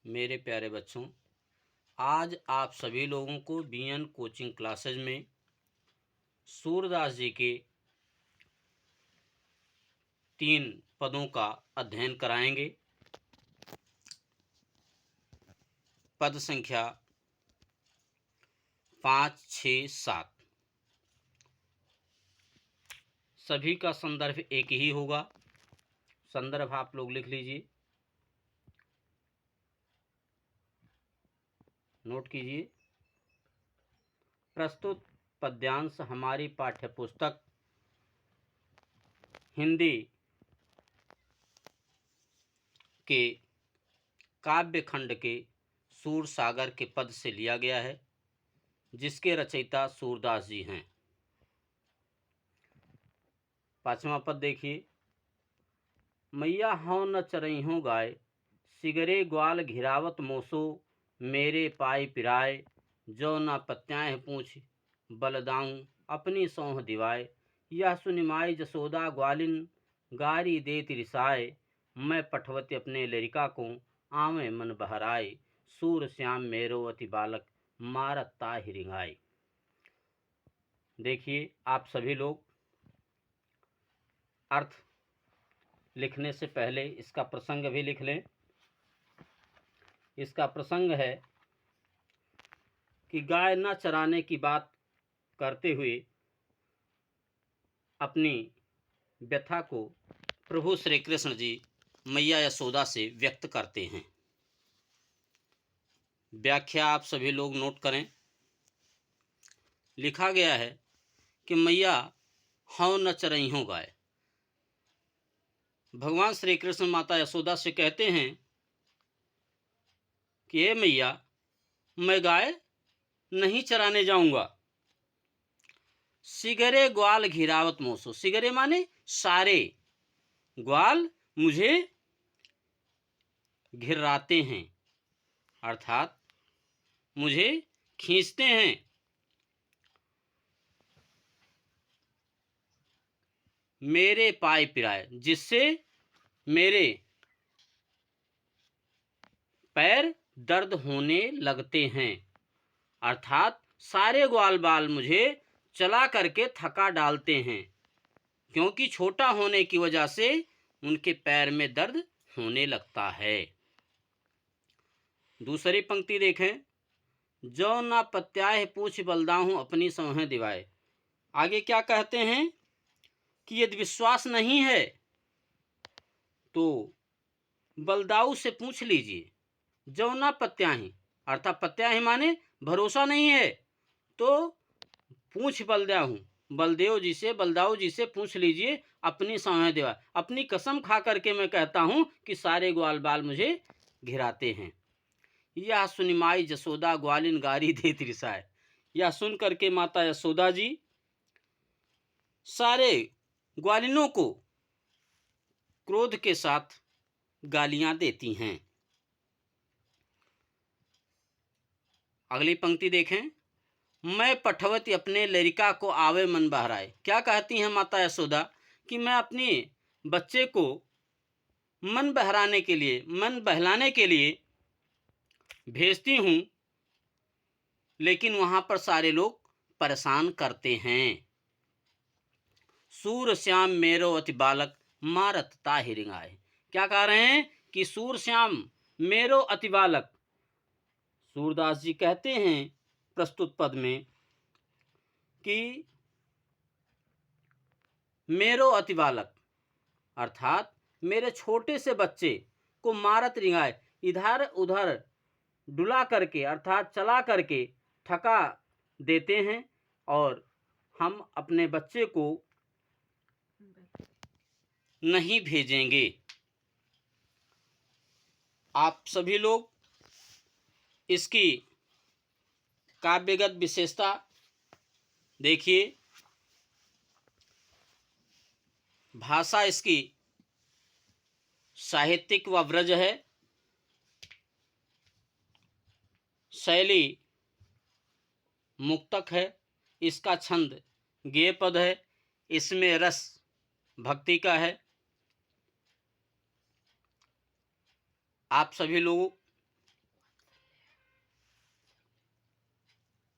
मेरे प्यारे बच्चों, आज आप सभी लोगों को बीएन कोचिंग क्लासेज में सूरदास जी के 3 पदों का अध्ययन कराएंगे। पद संख्या 5, 6, 7। सभी का संदर्भ एक ही होगा। संदर्भ आप लोग लिख लीजिए, नोट कीजिए। प्रस्तुत पद्यांश हमारी पाठ्यपुस्तक हिंदी के काव्य खंड के सूरसागर के पद से लिया गया है, जिसके रचयिता सूरदास जी हैं। 5वां पद देखिए। मैया हौं न चरइहों गाय, सिगरे ग्वाल घिरावत मोसो, मेरे पाई पिराए, जो न पत्याह पूछ बलदाऊं अपनी सौंह दिवाए। यह सुनि माई जसोदा ग्वालिन, गारी देत रिसाए, मैं पठवती अपने लरिका को, आवे मन बहराए, सूर श्याम मेरो अति बालक, मारत ताहि रिंगाए। देखिए, आप सभी लोग अर्थ लिखने से पहले इसका प्रसंग भी लिख लें। इसका प्रसंग है कि गाय न चराने की बात करते हुए अपनी व्यथा को प्रभु श्री कृष्ण जी मैया यशोदा से व्यक्त करते हैं। व्याख्या आप सभी लोग नोट करें। लिखा गया है कि मैया हौं न चरइहों गाय। भगवान श्री कृष्ण माता यशोदा से कहते हैं कि हे मैया, मैं गाय नहीं चराने जाऊंगा। सिगरे ग्वाल घिरावत मोसो, सिगरे माने सारे, ग्वाल मुझे घिराते हैं, अर्थात मुझे खींचते हैं। मेरे पाय पिराए, जिससे मेरे पैर दर्द होने लगते हैं, अर्थात सारे ग्वाल बाल मुझे चला करके थका डालते हैं, क्योंकि छोटा होने की वजह से उनके पैर में दर्द होने लगता है। दूसरी पंक्ति देखें। जो ना पत्याह पूछ बलदाहूं अपनी सौहें दिवाए। आगे क्या कहते हैं कि यदि विश्वास नहीं है तो बलदाऊ से पूछ लीजिए। जो ना पत्याही, अर्थात पत्याही माने भरोसा नहीं है तो पूछ बलदाहूं, बलदेव जी से, बलदाऊ जी से पूछ लीजिए अपनी सौहें दिवाए। अपनी कसम खा करके मैं कहता हूं कि सारे ग्वाल बाल मुझे घिराते हैं। यह सुनि माई जसोदा ग्वालिन गारी देत रिसाए। यह सुन करके माता यशोदा जी सारे ग्वालिनों को क्रोध के साथ गालियां देती हैं। अगली पंक्ति देखें। मैं पठवती अपने लरिका को आवे मन बहराए। क्या कहती हैं माता यशोदा कि मैं अपने बच्चे को मन बहराने के लिए, मन बहलाने के लिए भेजती हूं, लेकिन वहां पर सारे लोग परेशान करते हैं। सूर श्याम मेरो अति बालक, मारत ताहि रिंगाए। क्या कह रहे हैं कि सूर श्याम मेरो अति बालक। सूरदास जी कहते हैं प्रस्तुत पद में कि मेरो अति बालक, अर्थात मेरे छोटे से बच्चे को मारत रिंगाए, इधर उधर डुला करके, अर्थात चला करके थका देते हैं, और हम अपने बच्चे को नहीं भेजेंगे। आप सभी लोग इसकी काव्यगत विशेषता देखिए। भाषा इसकी साहित्यिक व व्रज है। शैली मुक्तक है। इसका छंद गेय पद है। इसमें रस भक्ति का है। आप सभी लोग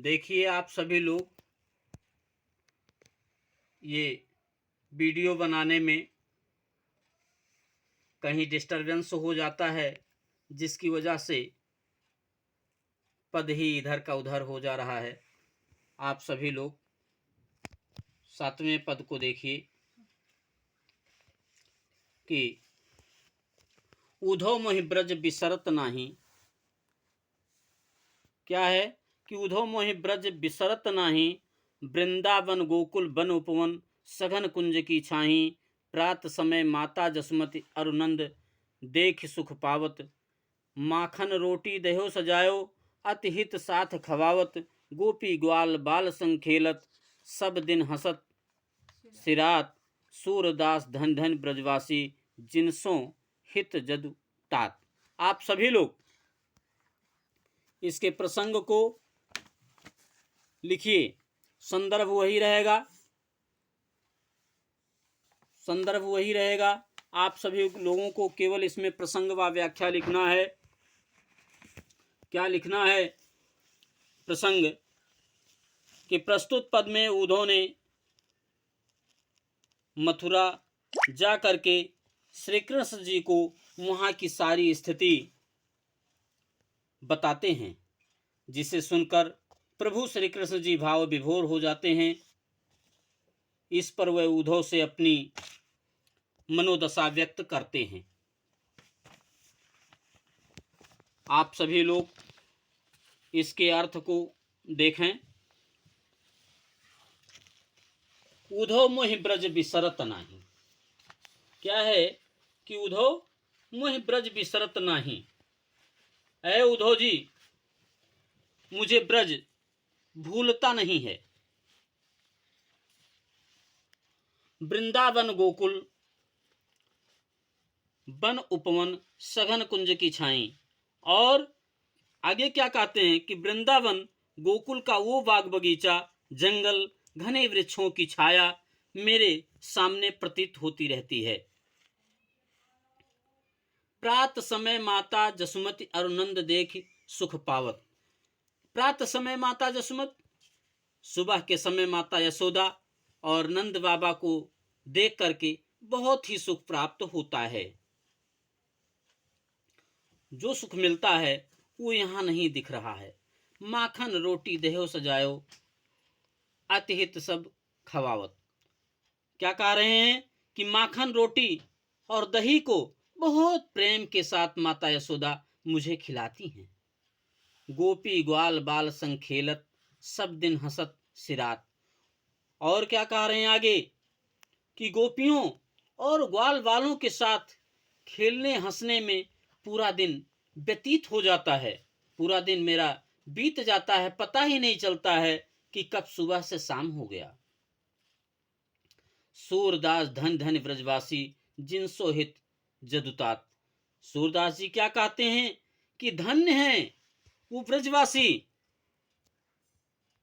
देखिए आप सभी लोग, ये वीडियो बनाने में कहीं डिस्टरबेंस हो जाता है, जिसकी वजह से पद ही इधर का उधर हो जा रहा है। आप सभी लोग 7वें पद को देखिए कि उधो मोहि ब्रज बिसरत नाही। क्या है कि उधो मोहि ब्रज बिसरत नाही, वृंदावन गोकुल बन उपवन, सघन कुंज की छाही। प्रात समय माता जसमति अरुनंद, देख सुख पावत। माखन रोटी दहो सजायो, अति हित साथ खवावत। गोपी ग्वाल बाल संग खेलत, सब दिन हंसत सिरात। सूरदास धन धन ब्रजवासी, जिनसों हित जदु तात। आप सभी लोग इसके प्रसंग को लिखिए। संदर्भ वही रहेगा, संदर्भ वही रहेगा। आप सभी लोगों को केवल इसमें प्रसंग व व्याख्या लिखना है। क्या लिखना है? प्रसंग कि प्रस्तुत पद में उद्धव ने मथुरा जा करके श्री कृष्ण जी को वहाँ की सारी स्थिति बताते हैं, जिसे सुनकर प्रभु श्री कृष्ण जी भाव विभोर हो जाते हैं। इस पर वह उद्धव से अपनी मनोदशा व्यक्त करते हैं। आप सभी लोग इसके अर्थ को देखें। उद्धव मोहि ब्रज बिसरत नाही। क्या है कि उद्धव मोहि ब्रज बिसरत नाही। ऐ उद्धव जी, मुझे ब्रज भूलता नहीं है। वृंदावन गोकुल वन उपवन, सघन कुंज की छाई। और आगे क्या कहते हैं कि वृंदावन गोकुल का वो बाग बगीचा, जंगल, घने वृक्षों की छाया मेरे सामने प्रतीत होती रहती है। प्रात समय माता जसुमति अरुनंद देख सुख पावत। प्रात समय माता जसुमत, सुबह के समय माता यशोदा और नंद बाबा को देख करके बहुत ही सुख प्राप्त होता है। जो सुख मिलता है वो यहाँ नहीं दिख रहा है। माखन रोटी दहो सजायो, अतिहित सब खवावत। क्या कह रहे हैं कि माखन रोटी और दही को बहुत प्रेम के साथ माता यशोदा मुझे खिलाती हैं। गोपी ग्वाल बाल संग खेलत, सब दिन हंसत सिरात। और क्या कह रहे हैं आगे कि गोपियों और ग्वाल बालों के साथ खेलने हंसने में पूरा दिन व्यतीत हो जाता है। पूरा दिन मेरा बीत जाता है, पता ही नहीं चलता है कि कब सुबह से शाम हो गया। सूरदास धन धन ब्रजवासी, जिनसो हित जदुतात। सूरदास जी क्या कहते हैं कि धन्य है वो ब्रजवासी